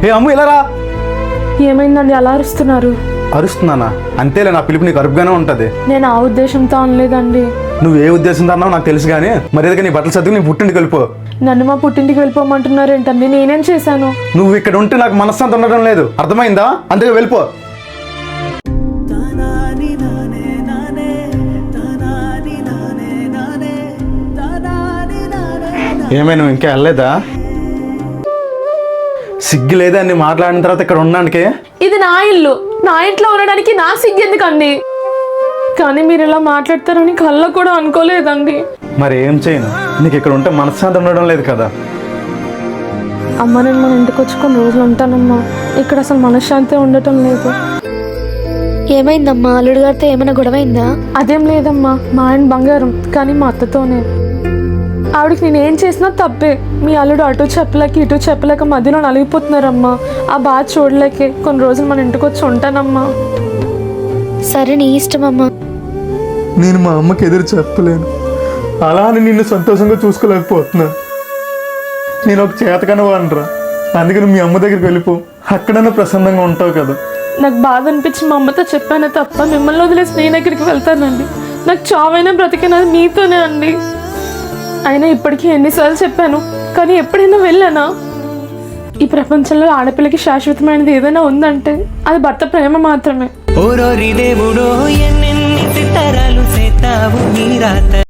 ఏ అమ్ము ఇలా రా. ఏమైందండి అలా అరుస్తున్నారు? అరుస్తున్నానా? అంతేలే, నా పిలుపు నీకు అరుపుగానే ఉంటది. నేను ఆ ఉద్దేశంతో అనలేదండి. నువ్వు ఏ ఉద్దేశంతో అన్నావు నాకు తెలుసు కానీ మర్యాదగా నీ బట్టలు సర్దుకు నీ పుట్టింటికి వెళ్ళిపో. నన్ను మా పుట్టింటికి వెళ్ళిపోమంటున్నారు ఏంటండి? నేనేం చేశాను? నువ్వు ఇక్కడ ఉంటే నాకు మనశ్శాంతి ఉండడం లేదు, అర్థమైందా? అందుకే వెళ్ళిపో. ఏమే నువ్వు ఇంకా వెళ్ళలేదా? సిగ్గు లేదా అన్ని మాట్లాడిన తర్వాత ఇక్కడ ఉండడానికి? ఇది నా ఇల్లు, నా ఇంట్లో ఉండడానికి నా సిగ్గు ఎందుకండి? కానీ మీరు ఇలా మాట్లాడతారని కళ్ళ కూడా అనుకోలేదండి. మరి ఏం చేయను, నీకు ఇక్కడ ఉంటే మనశ్శాంతి ఉండడం లేదు కదా. అమ్మ నేను మన ఇంటికి వచ్చి కొన్ని రోజులు ఉంటానమ్మా. ఇక్కడ అసలు మనశ్శాంతి ఉండటం లేదు. ఏమైందమ్మా? అల్లుడు గారితో ఏమైనా గొడవైందా? అదేం లేదమ్మా, మా ఆయన బంగారం, కానీ మా అత్తతోనే. ఆవిడకి నేనేం చేసినా తప్పే. మీ అల్లుడు అటు చెప్పలేక ఇటు చెప్పలేక మధ్యలో నలిగిపోతున్నారమ్మా. ఆ బాధ చూడలేకే కొన్ని రోజులు మన ఇంటికి వచ్చి ఉంటానమ్మా. సరే నీ ఇష్టమమ్మా. నేను మా అమ్మకి ఎదురు చెప్పలేను, అలా అని నిన్ను సంతోషంగా చూసుకోలేకపోతున్నా. నేను ఒక చేతకన వాడరా, అందుకని మీ అమ్మ దగ్గరికి వెళ్ళిపో, అక్కడన్నా ప్రశాంతంగా ఉంటావు కదా. నాకు బాధ అనిపించి మా అమ్మతో చెప్పానే తప్ప మిమ్మల్ని వదిలేసి నేను ఎక్కడికి వెళ్తానండి? నాకు చావైనా బ్రతికినది మీతోనే అండి. అయినా ఇప్పటికీ ఎన్నిసార్లు చెప్పాను, కానీ ఎప్పుడైనా వెళ్ళానా? ఈ ప్రపంచంలో ఆడపిల్లకి శాశ్వతమైనది ఏదైనా ఉందంటే అది భర్త ప్రేమ మాత్రమే.